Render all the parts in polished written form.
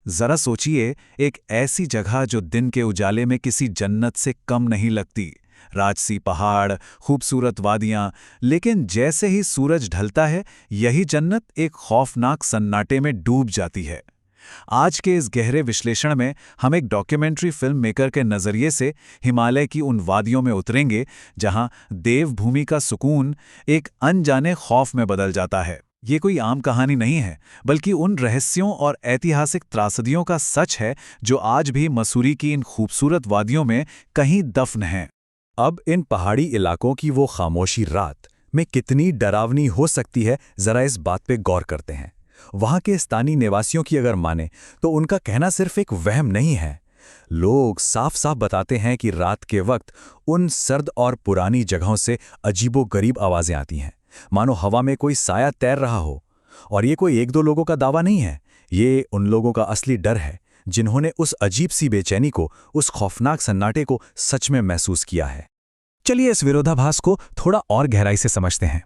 जरा सोचिए, एक ऐसी जगह जो दिन के उजाले में किसी जन्नत से कम नहीं लगती। राजसी पहाड़, खूबसूरत वादियां, लेकिन जैसे ही सूरज ढलता है, यही जन्नत एक खौफनाक सन्नाटे में डूब जाती है। आज के इस गहरे विश्लेषण में हम एक डॉक्यूमेंट्री फिल्म मेकर के नज़रिए से हिमालय की उन वादियों में उतरेंगे जहां देवभूमि का सुकून एक अनजाने खौफ में बदल जाता है। ये कोई आम कहानी नहीं है, बल्कि उन रहस्यों और ऐतिहासिक त्रासदियों का सच है जो आज भी मसूरी की इन खूबसूरत वादियों में कहीं दफन हैं। अब इन पहाड़ी इलाकों की वो खामोशी रात में कितनी डरावनी हो सकती है, जरा इस बात पे गौर करते हैं। वहां के स्थानीय निवासियों की अगर माने तो उनका कहना सिर्फ एक वहम नहीं है। लोग साफ साफ बताते हैं कि रात के वक्त उन सर्द और पुरानी जगहों से अजीबोगरीब आवाजें आती हैं, मानो हवा में कोई साया तैर रहा हो। और ये कोई एक दो लोगों का दावा नहीं है, ये उन लोगों का असली डर है जिन्होंने उस अजीब सी बेचैनी को, उस खौफनाक सन्नाटे को सच में महसूस किया है। चलिए इस विरोधाभास को थोड़ा और गहराई से समझते हैं।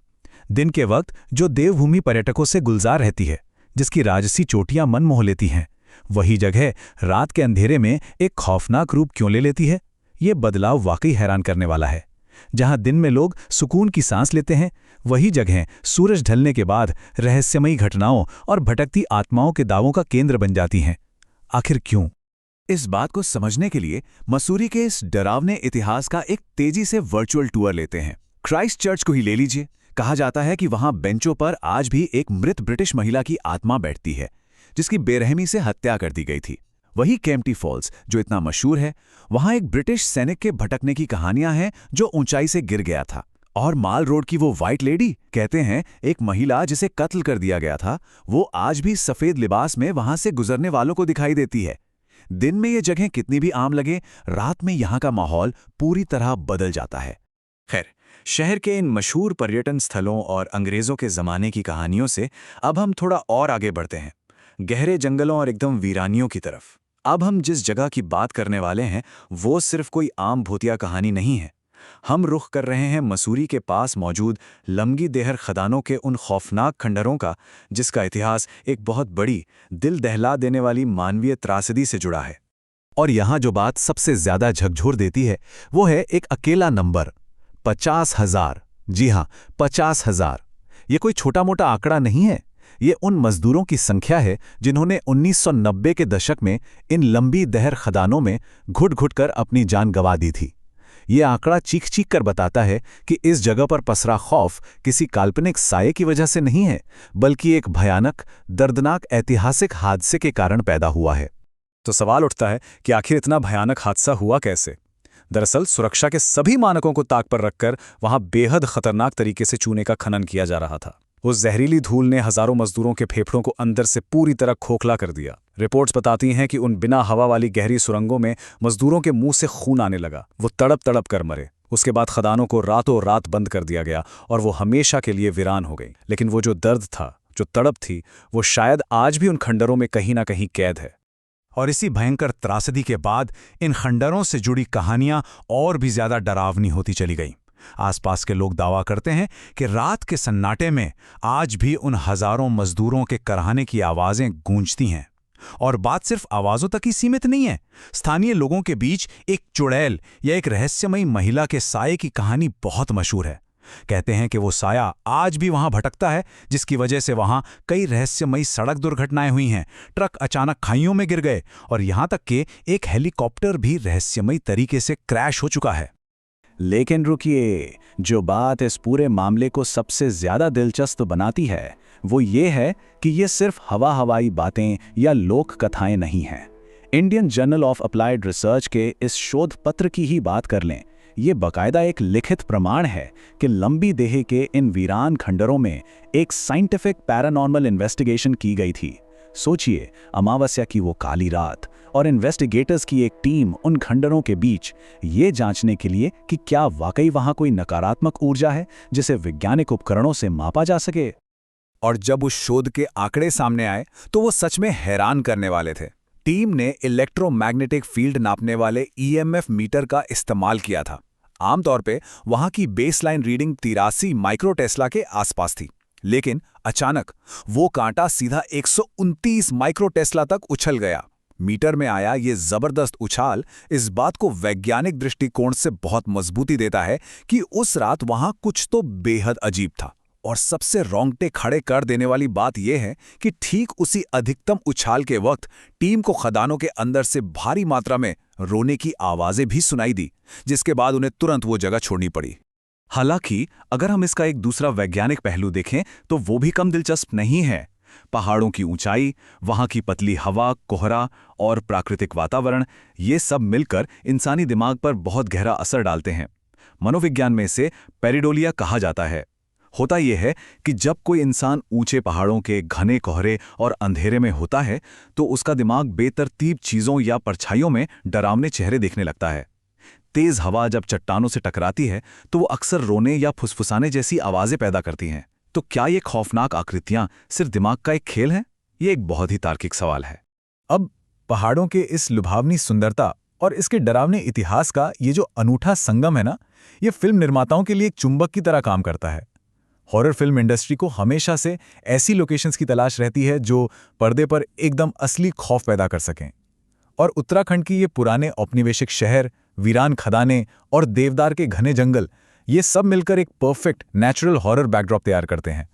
दिन के वक्त जो देवभूमि पर्यटकों से गुलजार रहती है, जिसकी राजसी चोटियां मन मोह लेती हैं, वही जगह रात के अंधेरे में एक खौफनाक रूप क्यों ले लेती है? ये बदलाव वाकई हैरान करने वाला है। जहां दिन में लोग सुकून की सांस लेते हैं, वही जगह सूरज ढलने के बाद रहस्यमयी घटनाओं और भटकती आत्माओं के दावों का केंद्र बन जाती हैं। आखिर क्यों? इस बात को समझने के लिए मसूरी के इस डरावने इतिहास का एक तेजी से वर्चुअल टूर लेते हैं। क्राइस्ट चर्च को ही ले लीजिए। कहा जाता है कि वहां बेंचों पर आज भी एक मृत ब्रिटिश महिला की आत्मा बैठती है, जिसकी बेरहमी से हत्या कर दी गई थी। वही केम्प्टी फॉल्स जो इतना मशहूर है, वहां एक ब्रिटिश सैनिक के भटकने की कहानियां हैं जो ऊंचाई से गिर गया था। और माल रोड की वो व्हाइट लेडी, कहते हैं एक महिला जिसे कत्ल कर दिया गया था, वो आज भी सफेद लिबास में वहां से गुजरने वालों को दिखाई देती है। दिन में ये जगह कितनी भी आम लगे, रात में यहां का माहौल पूरी तरह बदल जाता है। खैर, शहर के इन मशहूर पर्यटन स्थलों और अंग्रेजों के ज़माने की कहानियों से अब हम थोड़ा और आगे बढ़ते हैं, गहरे जंगलों और एकदम वीरानियों की तरफ। अब हम जिस जगह की बात करने वाले हैं, वो सिर्फ कोई आम भूतिया कहानी नहीं है। हम रुख कर रहे हैं मसूरी के पास मौजूद लमगी देहर खदानों के उन खौफनाक खंडरों का, जिसका इतिहास एक बहुत बड़ी, दिल दहला देने वाली मानवीय त्रासदी से जुड़ा है। और यहां जो बात सबसे ज्यादा झकझोर देती है, वो है एक अकेला नंबर, 50,000। जी हां, 50,000। ये कोई छोटा मोटा आंकड़ा नहीं है। ये उन मजदूरों की संख्या है जिन्होंने 1990 के दशक में इन लंबी दहर खदानों में घुट घुट कर अपनी जान गंवा दी थी। ये आंकड़ा चीख चीख कर बताता है कि इस जगह पर पसरा खौफ किसी काल्पनिक साये की वजह से नहीं है, बल्कि एक भयानक, दर्दनाक ऐतिहासिक हादसे के कारण पैदा हुआ है। तो सवाल उठता है कि आखिर इतना भयानक हादसा हुआ कैसे? दरअसल सुरक्षा के सभी मानकों को ताक पर रखकर वहां बेहद खतरनाक तरीके से चूने का खनन किया जा रहा था। उस जहरीली धूल ने हजारों मजदूरों के फेफड़ों को अंदर से पूरी तरह खोखला कर दिया। रिपोर्ट्स बताती हैं कि उन बिना हवा वाली गहरी सुरंगों में मजदूरों के मुंह से खून आने लगा। वो तड़प तड़प कर मरे। उसके बाद खदानों को रातों रात बंद कर दिया गया और वो हमेशा के लिए वीरान हो गई। लेकिन वो जो दर्द था, जो तड़प थी, वो शायद आज भी उन खंडरों में कहीं ना कहीं कैद है। और इसी भयंकर त्रासदी के बाद इन खंडरों से जुड़ी कहानियां और भी ज्यादा डरावनी होती चली गईं। आसपास के लोग दावा करते हैं कि रात के सन्नाटे में आज भी उन हजारों मजदूरों के कराहने की आवाजें गूंजती हैं। और बात सिर्फ आवाजों तक ही सीमित नहीं है। स्थानीय लोगों के बीच एक चुड़ैल या एक रहस्यमयी महिला के साये की कहानी बहुत मशहूर है। कहते हैं कि वो साया आज भी वहां भटकता है, जिसकी वजह से वहां कई रहस्यमयी सड़क दुर्घटनाएं हुई हैं, ट्रक अचानक खाइयों में गिर गए और यहां तक कि एक हेलीकॉप्टर भी रहस्यमयी तरीके से क्रैश हो चुका है। लेकिन रुकिए, जो बात इस पूरे मामले को सबसे ज्यादा दिलचस्प बनाती है, वो ये है कि ये सिर्फ हवाई बातें या लोक कथाएं नहीं हैं। Indian journal of applied research के इस शोध पत्र की ही बात कर लें। ये बाकायदा एक लिखित प्रमाण है कि लंबी देह के इन वीरान खंडरों में एक साइंटिफिक पैरानॉर्मल इन्वेस्टिगेशन की गई थी। सोचिए, अमावस्या की वो काली रात और इन्वेस्टिगेटर्स की एक टीम उन खंडरों के बीच, ये जांचने के लिए कि क्या वाकई वहां कोई नकारात्मक ऊर्जा है जिसे वैज्ञानिक उपकरणों से मापा जा सके। और जब उस शोध के आंकड़े सामने आए तो वो सच में हैरान करने वाले थे। टीम ने इलेक्ट्रोमैग्नेटिक फील्ड नापने वाले ईएमएफ मीटर का इस्तेमाल किया था। आमतौर पे वहां की बेसलाइन रीडिंग 83 माइक्रो टेस्ला के आसपास थी, लेकिन अचानक वो कांटा सीधा 129 माइक्रो टेस्ला तक उछल गया। मीटर में आया ये जबरदस्त उछाल इस बात को वैज्ञानिक दृष्टिकोण से बहुत मजबूती देता है कि उस रात वहां कुछ तो बेहद अजीब था। और सबसे रोंगटे खड़े कर देने वाली बात यह है कि ठीक उसी अधिकतम उछाल के वक्त टीम को खदानों के अंदर से भारी मात्रा में रोने की आवाजें भी सुनाई दी, जिसके बाद उन्हें तुरंत वो जगह छोड़नी पड़ी। हालांकि अगर हम इसका एक दूसरा वैज्ञानिक पहलू देखें तो वो भी कम दिलचस्प नहीं है। पहाड़ों की ऊंचाई, वहां की पतली हवा, कोहरा और प्राकृतिक वातावरण, ये सब मिलकर इंसानी दिमाग पर बहुत गहरा असर डालते हैं। मनोविज्ञान में इसे पेरिडोलिया कहा जाता है। होता यह है कि जब कोई इंसान ऊंचे पहाड़ों के घने कोहरे और अंधेरे में होता है तो उसका दिमाग बेतरतीब चीजों या परछाइयों में डरावने चेहरे देखने लगता है। तेज हवा जब चट्टानों से टकराती है तो वो अक्सर रोने या फुसफुसाने जैसी आवाजें पैदा करती हैं। तो क्या ये खौफनाक आकृतियां सिर्फ दिमाग का एक खेल है? ये एक बहुत ही तार्किक सवाल है। अब पहाड़ों के इस लुभावनी सुंदरता और इसके डरावने इतिहास का ये जो अनूठा संगम है ना, ये फिल्म निर्माताओं के लिए एक चुंबक की तरह काम करता है। हॉरर फिल्म इंडस्ट्री को हमेशा से ऐसी लोकेशंस की तलाश रहती है जो पर्दे पर एकदम असली खौफ पैदा कर सकें। और उत्तराखंड की ये पुराने औपनिवेशिक शहर, वीरान खदानें और देवदार के घने जंगल, ये सब मिलकर एक परफेक्ट नेचुरल हॉरर बैकड्रॉप तैयार करते हैं।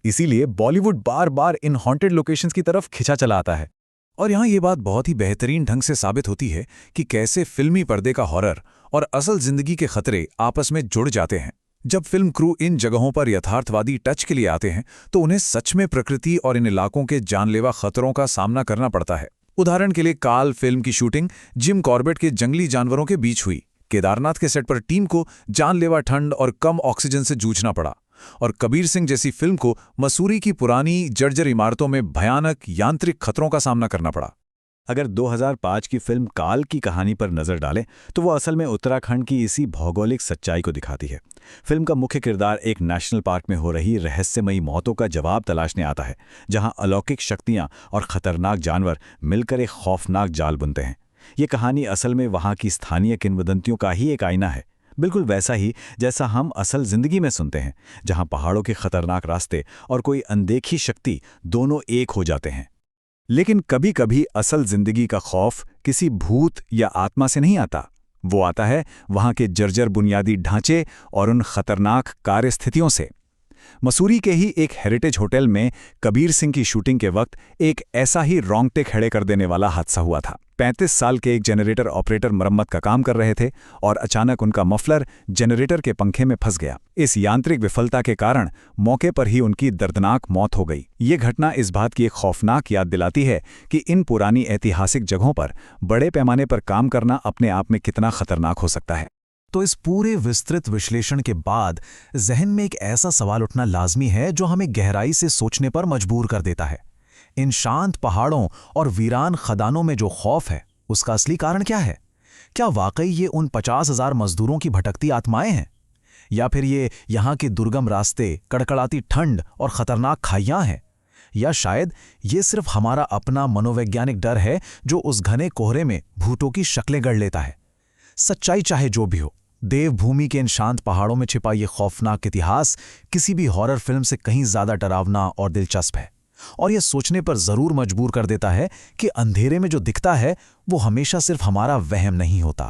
इसीलिए बॉलीवुड बार बार इन हॉन्टेड लोकेशंस की तरफ खिंचा चला आता है। और यहाँ ये बात बहुत ही बेहतरीन ढंग से साबित होती है कि कैसे फिल्मी पर्दे का हॉरर और असल जिंदगी के खतरे आपस में जुड़ जाते हैं। जब फिल्म क्रू इन जगहों पर यथार्थवादी टच के लिए आते हैं तो उन्हें सच में प्रकृति और इन इलाकों के जानलेवा खतरों का सामना करना पड़ता है। उदाहरण के लिए काल फिल्म की शूटिंग जिम कॉर्बेट के जंगली जानवरों के बीच हुई। केदारनाथ के सेट पर टीम को जानलेवा ठंड और कम ऑक्सीजन से जूझना पड़ा। और कबीर सिंह जैसी फिल्म को मसूरी की पुरानी जर्जर इमारतों में भयानक यांत्रिक खतरों का सामना करना पड़ा। अगर 2005 की फिल्म काल की कहानी पर नजर डालें तो वो असल में उत्तराखंड की इसी भौगोलिक सच्चाई को दिखाती है। फिल्म का मुख्य किरदार एक नेशनल पार्क में हो रही रहस्यमयी मौतों का जवाब तलाशने आता है, जहां अलौकिक शक्तियां और खतरनाक जानवर मिलकर एक खौफनाक जाल बुनते हैं। ये कहानी असल में वहां की स्थानीय किंवदंतियों का ही एक आईना है, बिल्कुल वैसा ही जैसा हम असल जिंदगी में सुनते हैं, जहां पहाड़ों के खतरनाक रास्ते और कोई अनदेखी शक्ति दोनों एक हो जाते हैं। लेकिन कभी कभी असल जिंदगी का खौफ किसी भूत या आत्मा से नहीं आता, वो आता है वहां के जर्जर बुनियादी ढांचे और उन खतरनाक कार्यस्थितियों से। मसूरी के ही एक हेरिटेज होटल में कबीर सिंह की शूटिंग के वक्त एक ऐसा ही रोंगटे खड़े कर देने वाला हादसा हुआ था। 35 साल के एक जनरेटर ऑपरेटर मरम्मत का काम कर रहे थे और अचानक उनका मफलर जनरेटर के पंखे में फंस गया। इस यांत्रिक विफलता के कारण मौके पर ही उनकी दर्दनाक मौत हो गई। ये घटना इस बात की एक खौफनाक याद दिलाती है कि इन पुरानी ऐतिहासिक जगहों पर बड़े पैमाने पर काम करना अपने आप में कितना खतरनाक हो सकता है। तो इस पूरे विस्तृत विश्लेषण के बाद जहन में एक ऐसा सवाल उठना लाजमी है जो हमें गहराई से सोचने पर मजबूर कर देता है। इन शांत पहाड़ों और वीरान खदानों में जो खौफ है, उसका असली कारण क्या है? क्या वाकई ये उन 50,000 मजदूरों की भटकती आत्माएं हैं, या फिर ये यहाँ के दुर्गम रास्ते, कड़कड़ाती ठंड और खतरनाक खाइयां हैं, या शायद ये सिर्फ हमारा अपना मनोवैज्ञानिक डर है जो उस घने कोहरे में भूतों की शक्लें गढ़ लेता है? सच्चाई चाहे जो भी हो, देवभूमि के इन शांत पहाड़ों में छिपा ये खौफनाक इतिहास किसी भी हॉरर फिल्म से कहीं ज्यादा डरावना और दिलचस्प है। और यह सोचने पर जरूर मजबूर कर देता है कि अंधेरे में जो दिखता है वो हमेशा सिर्फ हमारा वहम नहीं होता।